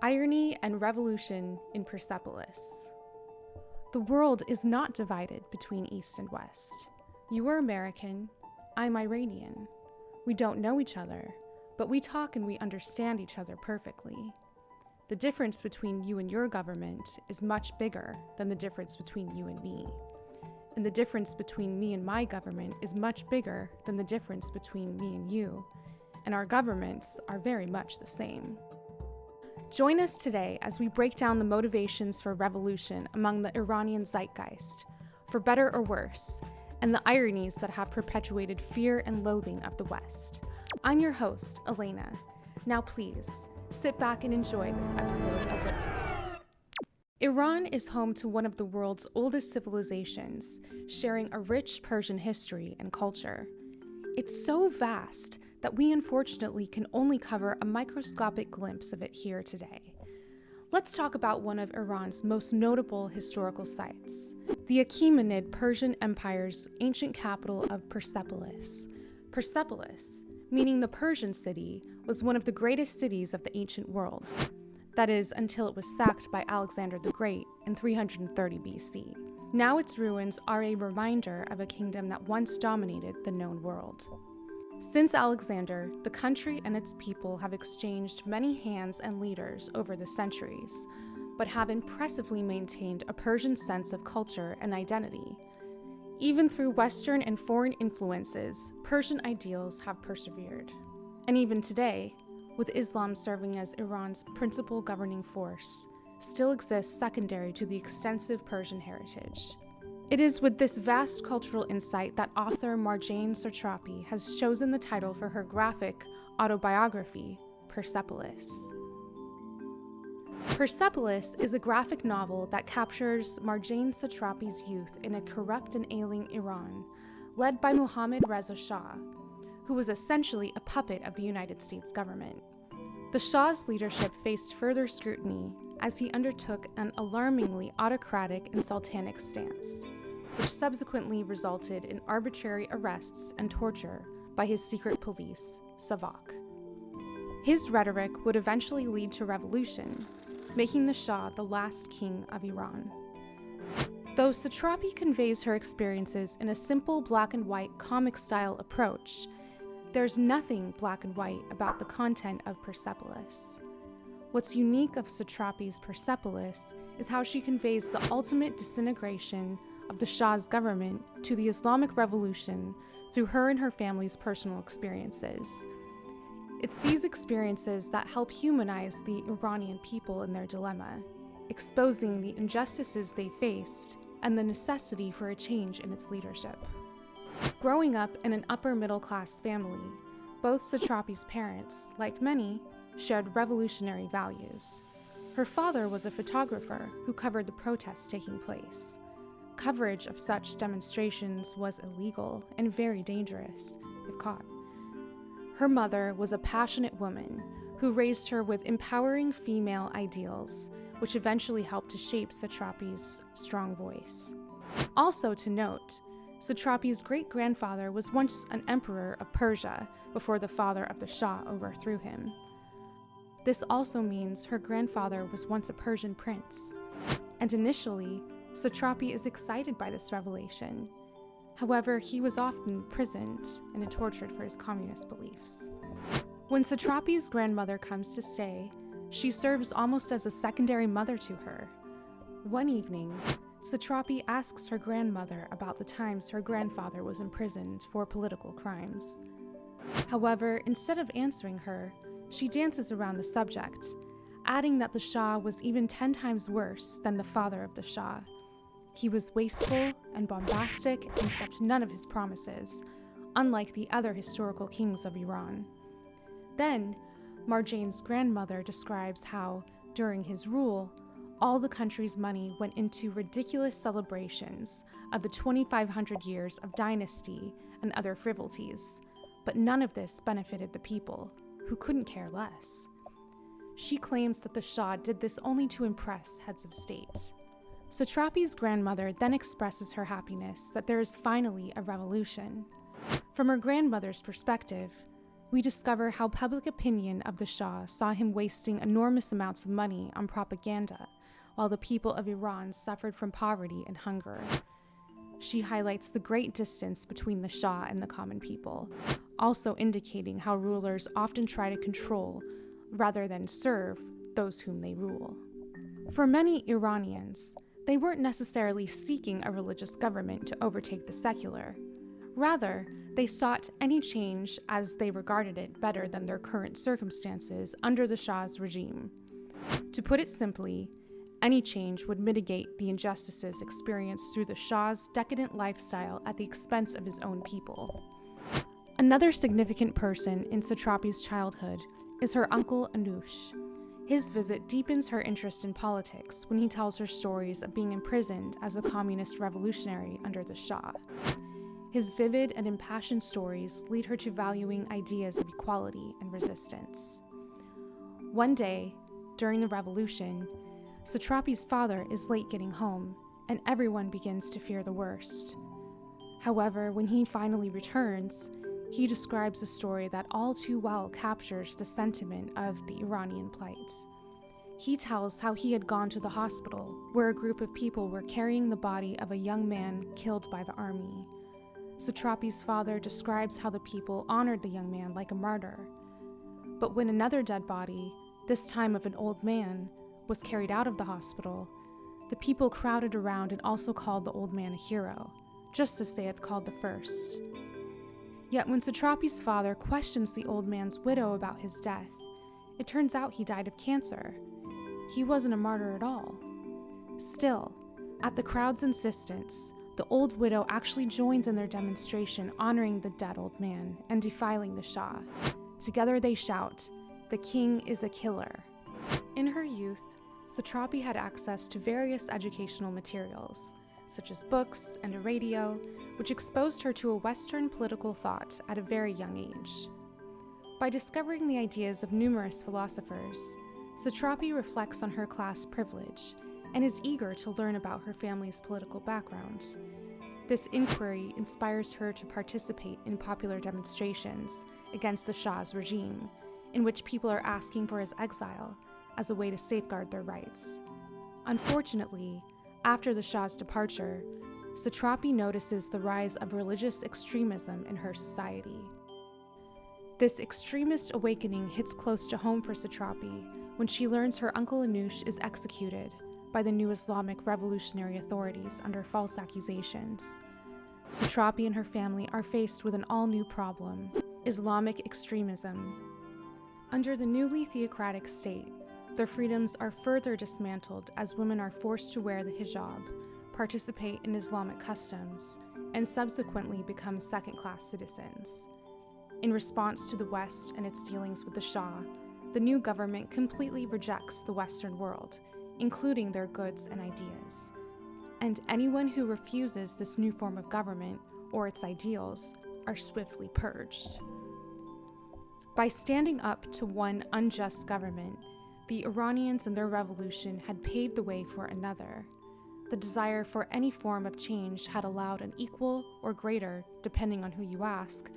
Irony and revolution in Persepolis. The world is not divided between East and West. You are American, I'm Iranian. We don't know each other, but we talk and we understand each other perfectly. The difference between you and your government is much bigger than the difference between you and me. And the difference between me and my government is much bigger than the difference between me and you. And our governments are very much the same. Join us today as we break down the motivations for revolution among the Iranian zeitgeist, for better or worse, and the ironies that have perpetuated fear and loathing of the West. I'm your host, Elena. Now please, sit back and enjoy this episode of Lit Tips. Iran is home to one of the world's oldest civilizations, sharing a rich Persian history and culture. It's so vast that we unfortunately can only cover a microscopic glimpse of it here today. Let's talk about one of Iran's most notable historical sites, the Achaemenid Persian Empire's ancient capital of Persepolis. Persepolis, meaning the Persian city, was one of the greatest cities of the ancient world. That is, until it was sacked by Alexander the Great in 330 BC. Now its ruins are a reminder of a kingdom that once dominated the known world. Since Alexander, the country and its people have exchanged many hands and leaders over the centuries, but have impressively maintained a Persian sense of culture and identity. Even through Western and foreign influences, Persian ideals have persevered. And even today, with Islam serving as Iran's principal governing force, still exists secondary to the extensive Persian heritage. It is with this vast cultural insight that author Marjane Satrapi has chosen the title for her graphic autobiography, Persepolis. Persepolis is a graphic novel that captures Marjane Satrapi's youth in a corrupt and ailing Iran, led by Mohammad Reza Shah, who was essentially a puppet of the United States government. The Shah's leadership faced further scrutiny as he undertook an alarmingly autocratic and sultanic stance, which subsequently resulted in arbitrary arrests and torture by his secret police, Savak. His rhetoric would eventually lead to revolution, making the Shah the last king of Iran. Though Satrapi conveys her experiences in a simple black and white comic-style approach, there's nothing black and white about the content of Persepolis. What's unique of Satrapi's Persepolis is how she conveys the ultimate disintegration of the Shah's government to the Islamic Revolution through her and her family's personal experiences. It's these experiences that help humanize the Iranian people in their dilemma, exposing the injustices they faced and the necessity for a change in its leadership. Growing up in an upper-middle-class family, both Satrapi's parents, like many, shared revolutionary values. Her father was a photographer who covered the protests taking place. Coverage of such demonstrations was illegal and very dangerous, if caught. Her mother was a passionate woman who raised her with empowering female ideals, which eventually helped to shape Satrapi's strong voice. Also to note, Satrapi's great-grandfather was once an emperor of Persia before the father of the Shah overthrew him. This also means her grandfather was once a Persian prince, and initially, Satrapi is excited by this revelation. However, he was often imprisoned and tortured for his communist beliefs. When Satrapi's grandmother comes to stay, she serves almost as a secondary mother to her. One evening, Satrapi asks her grandmother about the times her grandfather was imprisoned for political crimes. However, instead of answering her, she dances around the subject, adding that the Shah was even 10 times worse than the father of the Shah. He was wasteful and bombastic and kept none of his promises, unlike the other historical kings of Iran. Then, Marjane's grandmother describes how, during his rule, all the country's money went into ridiculous celebrations of the 2,500 years of dynasty and other frivolities, but none of this benefited the people, who couldn't care less. She claims that the Shah did this only to impress heads of state. Satrapi's grandmother then expresses her happiness that there is finally a revolution. From her grandmother's perspective, we discover how public opinion of the Shah saw him wasting enormous amounts of money on propaganda, while the people of Iran suffered from poverty and hunger. She highlights the great distance between the Shah and the common people, also indicating how rulers often try to control, rather than serve, those whom they rule. For many Iranians, they weren't necessarily seeking a religious government to overtake the secular. Rather, they sought any change as they regarded it better than their current circumstances under the Shah's regime. To put it simply, any change would mitigate the injustices experienced through the Shah's decadent lifestyle at the expense of his own people. Another significant person in Satrapi's childhood is her uncle Anush. His visit deepens her interest in politics when he tells her stories of being imprisoned as a communist revolutionary under the Shah. His vivid and impassioned stories lead her to valuing ideas of equality and resistance. One day, during the revolution, Satrapi's father is late getting home, and everyone begins to fear the worst. However, when he finally returns, he describes a story that all too well captures the sentiment of the Iranian plight. He tells how he had gone to the hospital, where a group of people were carrying the body of a young man killed by the army. Satrapi's father describes how the people honored the young man like a martyr. But when another dead body, this time of an old man, was carried out of the hospital, the people crowded around and also called the old man a hero, just as they had called the first. Yet when Satrapi's father questions the old man's widow about his death, it turns out he died of cancer. He wasn't a martyr at all. Still, at the crowd's insistence, the old widow actually joins in their demonstration honoring the dead old man and defiling the Shah. Together they shout, "The king is a killer." In her youth, Satrapi had access to various educational materials, such as books and a radio, which exposed her to a Western political thought at a very young age. By discovering the ideas of numerous philosophers, Satrapi reflects on her class privilege and is eager to learn about her family's political background. This inquiry inspires her to participate in popular demonstrations against the Shah's regime, in which people are asking for his exile as a way to safeguard their rights. Unfortunately, after the Shah's departure, Satrapi notices the rise of religious extremism in her society. This extremist awakening hits close to home for Satrapi when she learns her uncle Anush is executed by the new Islamic revolutionary authorities under false accusations. Satrapi and her family are faced with an all-new problem: Islamic extremism. Under the newly theocratic state, their freedoms are further dismantled as women are forced to wear the hijab, participate in Islamic customs, and subsequently become second-class citizens. In response to the West and its dealings with the Shah, the new government completely rejects the Western world, including their goods and ideas. And anyone who refuses this new form of government or its ideals are swiftly purged. By standing up to one unjust government, the Iranians and their revolution had paved the way for another. The desire for any form of change had allowed an equal or greater, depending on who you ask,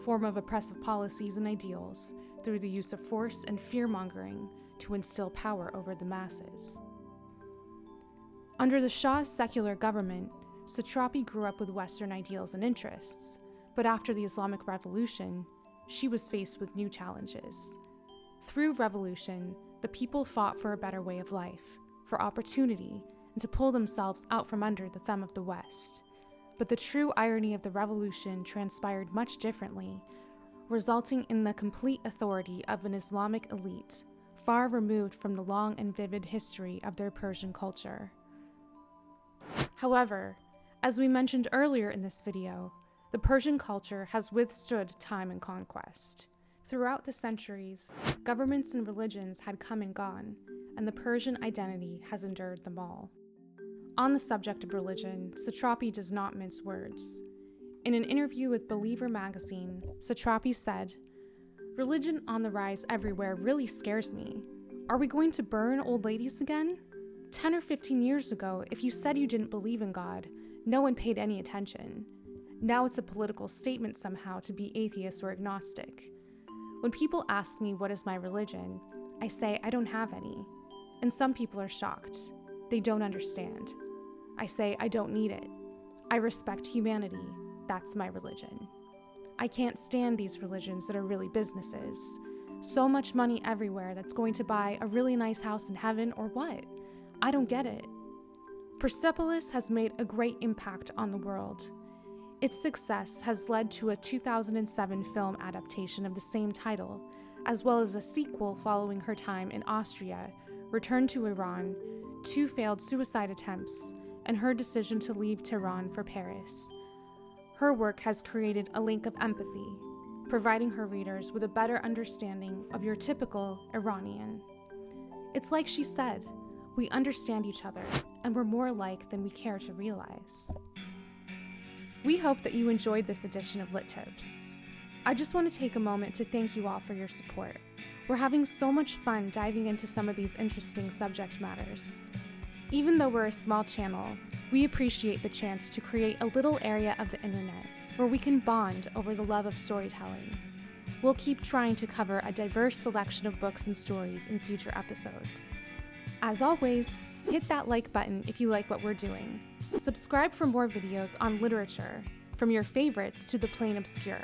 form of oppressive policies and ideals through the use of force and fear-mongering to instill power over the masses. Under the Shah's secular government, Satrapi grew up with Western ideals and interests, but after the Islamic Revolution, she was faced with new challenges. Through revolution, the people fought for a better way of life, for opportunity, and to pull themselves out from under the thumb of the West. But the true irony of the revolution transpired much differently, resulting in the complete authority of an Islamic elite, far removed from the long and vivid history of their Persian culture. However, as we mentioned earlier in this video, the Persian culture has withstood time and conquest. Throughout the centuries, governments and religions had come and gone, and the Persian identity has endured them all. On the subject of religion, Satrapi does not mince words. In an interview with Believer magazine, Satrapi said, "Religion on the rise everywhere really scares me. Are we going to burn old ladies again? 10 or 15 years ago, if you said you didn't believe in God, no one paid any attention. Now it's a political statement somehow to be atheist or agnostic. When people ask me what is my religion, I say I don't have any. And some people are shocked. They don't understand. I say I don't need it. I respect humanity. That's my religion. I can't stand these religions that are really businesses. So much money everywhere that's going to buy a really nice house in heaven or what? I don't get it. Persepolis has made a great impact on the world. Its success has led to a 2007 film adaptation of the same title, as well as a sequel following her time in Austria, return to Iran, 2 failed suicide attempts, and her decision to leave Tehran for Paris. Her work has created a link of empathy, providing her readers with a better understanding of your typical Iranian. It's like she said, we understand each other, and we're more alike than we care to realize. We hope that you enjoyed this edition of Lit Tips. I just want to take a moment to thank you all for your support. We're having so much fun diving into some of these interesting subject matters. Even though we're a small channel, we appreciate the chance to create a little area of the internet where we can bond over the love of storytelling. We'll keep trying to cover a diverse selection of books and stories in future episodes. As always, hit that like button if you like what we're doing. Subscribe for more videos on literature, from your favorites to the plain obscure.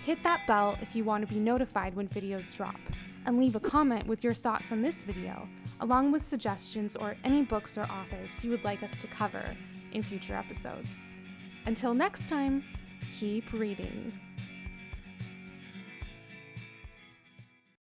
Hit that bell if you want to be notified when videos drop, and leave a comment with your thoughts on this video, along with suggestions or any books or authors you would like us to cover in future episodes. Until next time, keep reading.